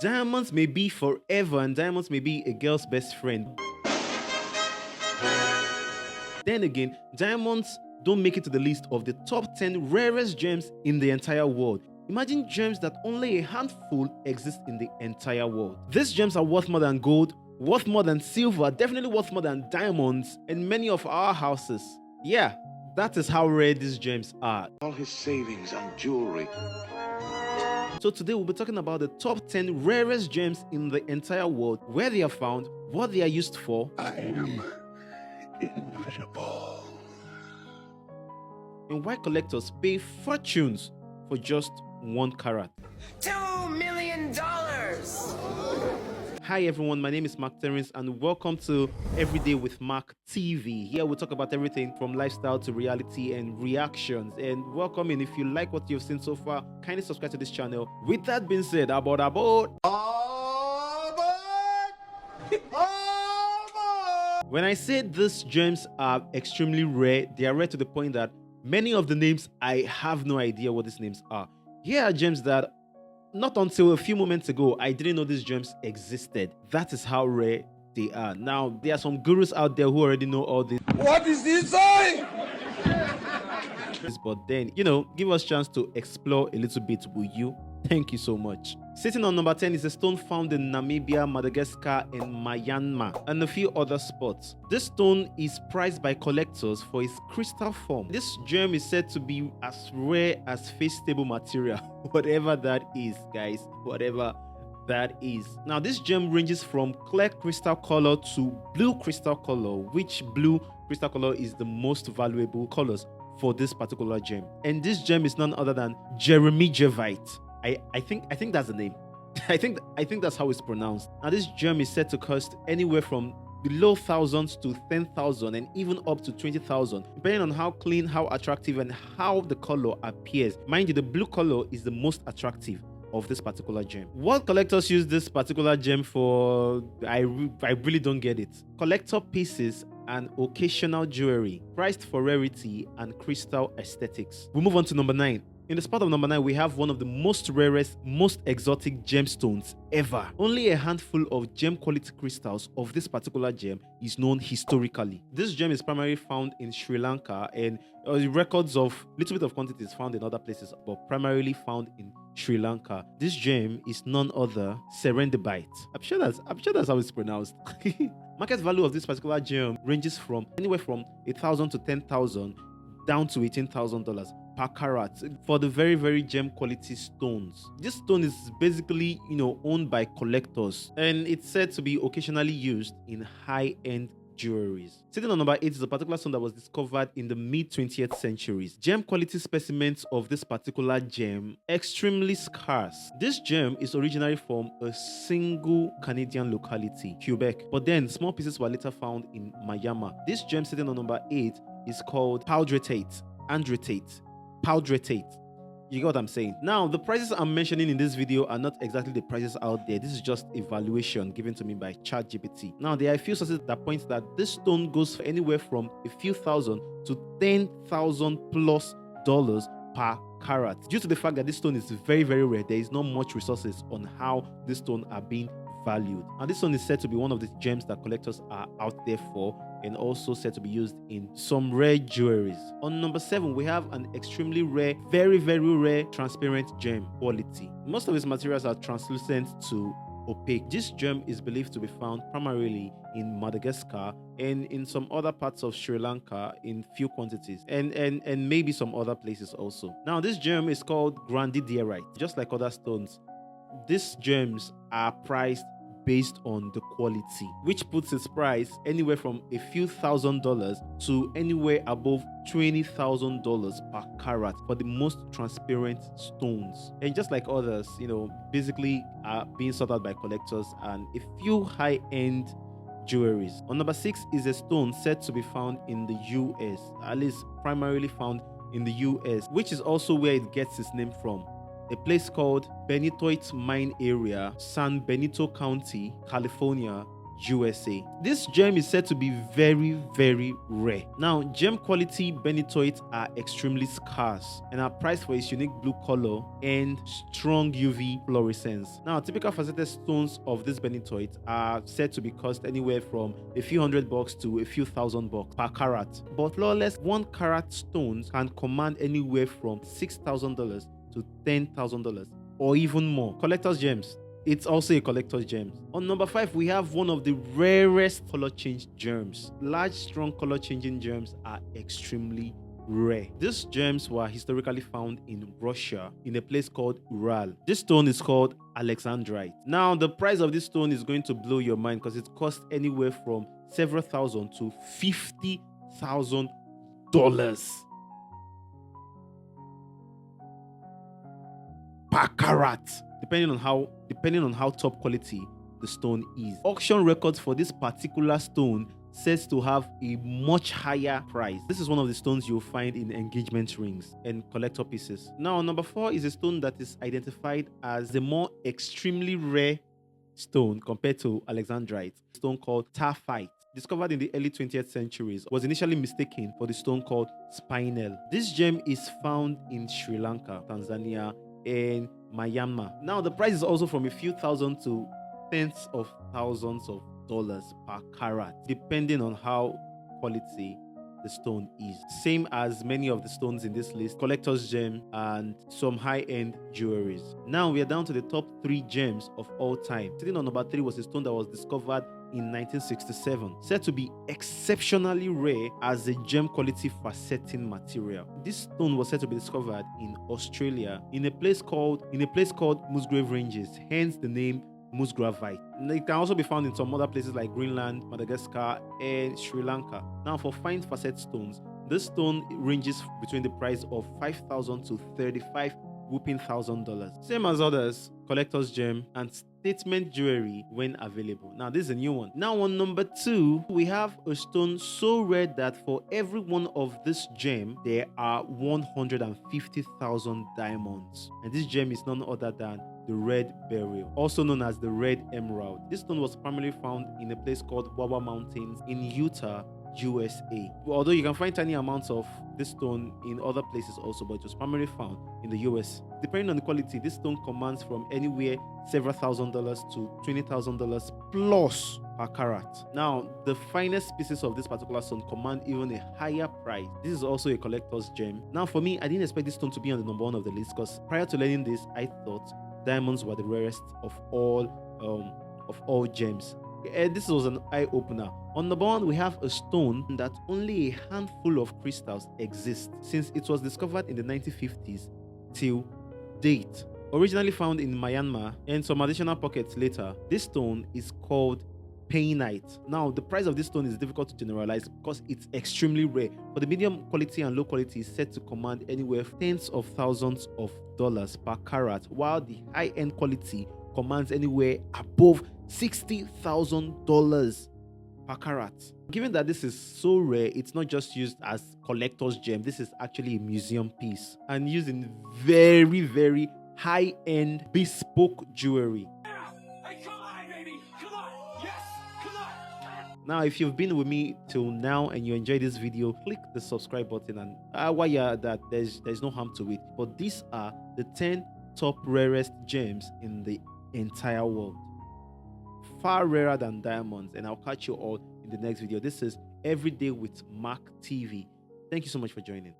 Diamonds may be forever and diamonds may be a girl's best friend. Then again, diamonds don't make it to the list of the top 10 rarest gems in the entire world. Imagine gems that only a handful exist in the entire world. These gems are worth more than gold, worth more than silver, definitely worth more than diamonds in many of our houses. Yeah, that is how rare these gems are. All his savings on jewelry. So today we'll be talking about the top 10 rarest gems in the entire world, where they are found, what they are used for, I am invisible. and why collectors pay fortunes for just 1 carat. $2 million! Hi everyone, my name is Mark Terrence and welcome to Everyday with Mark TV. Here we talk about everything from lifestyle to reality and reactions. And welcome in. If you like what you've seen so far, kindly subscribe to this channel. With that being said, about when I say these gems are extremely rare, they are rare to the point that many of the names, I have no idea what these names are. Here are gems that not until a few moments ago, I didn't know these gems existed. That is how rare they are. Now, there are some gurus out there who already know all this. What is he saying? But then, give us a chance to explore a little bit, will you? Thank you so much. Sitting on number 10 is a stone found in Namibia, Madagascar, and Myanmar, and a few other spots. This stone is prized by collectors for its crystal form. This gem is said to be as rare as face-stable material, whatever that is, guys, whatever that is. Now, this gem ranges from clear crystal color to blue crystal color, which blue crystal color is the most valuable colors for this particular gem. And this gem is none other than Jeremijevite. I think that's the name. I think that's how it's pronounced. Now this gem is said to cost anywhere from below thousands to 10,000 and even up to 20,000, depending on how clean, how attractive, and how the color appears. Mind you, the blue color is the most attractive of this particular gem. What collectors use this particular gem for, I really don't get it. Collector pieces and occasional jewelry, priced for rarity and crystal aesthetics. We move on to number 9. In the spot of number 9, we have one of the most rarest, most exotic gemstones ever. Only a handful of gem quality crystals of this particular gem is known historically. This gem is primarily found in Sri Lanka, and records of little bit of quantity is found in other places, but primarily found in Sri Lanka. This gem is none other serendipite. I'm sure that's how it's pronounced. Market value of this particular gem ranges from anywhere from 1,000 to 10,000 down to $18,000 per carat for the very, very gem quality stones. This stone is basically, owned by collectors, and it's said to be occasionally used in high-end jewelries. Sitting on number 8 is a particular stone that was discovered in the mid-20th centuries. Gem quality specimens of this particular gem extremely scarce. This gem is originally from a single Canadian locality, Quebec, but then small pieces were later found in Myanmar. This gem sitting on number 8 is called powderatite, androtate, powderatite. You get what I'm saying? Now, the prices I'm mentioning in this video are not exactly the prices out there. This is just a valuation given to me by ChatGPT. Now, there are a few sources that point that this stone goes for anywhere from a few thousand to $10,000+ per carat. Due to the fact that this stone is very, very rare, there is not much resources on how this stone are being valued. And this stone is said to be one of the gems that collectors are out there for, and also said to be used in some rare jewelries. On number 7, we have an extremely rare, very, very rare transparent gem quality. Most of its materials are translucent to opaque. This gem is believed to be found primarily in Madagascar and in some other parts of Sri Lanka in few quantities, and maybe some other places also. Now, this gem is called grandidierite. Just like other stones, these gems are priced based on the quality, which puts its price anywhere from a few $1,000s to anywhere above $20,000 per carat for the most transparent stones. And just like others, basically are being sought out by collectors and a few high-end jewelries. On number 6 is a stone said to be found in the US, at least primarily found in the US, which is also where it gets its name from. A place called Benitoite Mine Area, San Benito County, California, USA. This gem is said to be very, very rare. Now, gem quality benitoids are extremely scarce and are prized for its unique blue color and strong UV fluorescence. Now, typical faceted stones of these benitoids are said to be cost anywhere from a few $100 to a few $1,000 per carat. But flawless 1 carat stones can command anywhere from $6,000 to $10,000 or even more. Collector's gems. It's also a collector's gem. On number 5, we have one of the rarest color change gems. Large, strong color changing gems are extremely rare. These gems were historically found in Russia in a place called Ural. This stone is called Alexandrite. Now, the price of this stone is going to blow your mind because it costs anywhere from several thousand to $50,000 per carat, depending on how top quality the stone is. Auction records for this particular stone says to have a much higher price. This is one of the stones you'll find in engagement rings and collector pieces. Now, number 4 is a stone that is identified as the more extremely rare stone compared to Alexandrite, a stone called Taphite. Discovered in the early 20th centuries, was initially mistaken for the stone called spinel. This gem is found in Sri Lanka, Tanzania, and Myanmar. Now, the price is also from a few thousand to tens of thousands of dollars per carat, depending on how quality the stone is. Same as many of the stones in this list, collector's gem and some high-end jewelries. Now we are down to the top 3 gems of all time. Sitting on number 3 was a stone that was discovered in 1967, said to be exceptionally rare as a gem quality faceting material. This stone was said to be discovered in Australia in a place called Musgrave Ranges, hence the name Musgravite. It can also be found in some other places like Greenland, Madagascar, and Sri Lanka. Now, for fine facet stones, this stone ranges between the price of $5,000 to $35,000. Same as others, collector's gem and statement jewelry when available. Now, this is a new one. Now, on number 2, we have a stone so rare that for every one of this gem, there are 150,000 diamonds. And this gem is none other than the red beryl, also known as the red emerald. This stone was primarily found in a place called Wawa Mountains in Utah, USA. Although you can find tiny amounts of this stone in other places also, but it was primarily found in the US. Depending on the quality, this stone commands from anywhere several $1,000s to $20,000 plus per carat. Now, the finest pieces of this particular stone command even a higher price. This is also a collector's gem. Now, for me, I didn't expect this stone to be on the number 1 of the list because prior to learning this, I thought diamonds were the rarest of all gems. This was an eye-opener. On number 1, we have a stone that only a handful of crystals exist since it was discovered in the 1950s till date. Originally found in Myanmar and some additional pockets later, this stone is called painite. Now, the price of this stone is difficult to generalize because it's extremely rare, but the medium quality and low quality is said to command anywhere tens of thousands of dollars per carat, while the high-end quality commands anywhere above $60,000 per carat. Given that this is so rare, it's not just used as collector's gem. This is actually a museum piece and used in very, very high-end bespoke jewelry. Now, if you've been with me till now and you enjoyed this video, click the subscribe button, and while you're at that, there's no harm to it. But these are the 10 top rarest gems in the entire world. Far rarer than diamonds, and I'll catch you all in the next video. This is Everyday with Mark TV. Thank you so much for joining.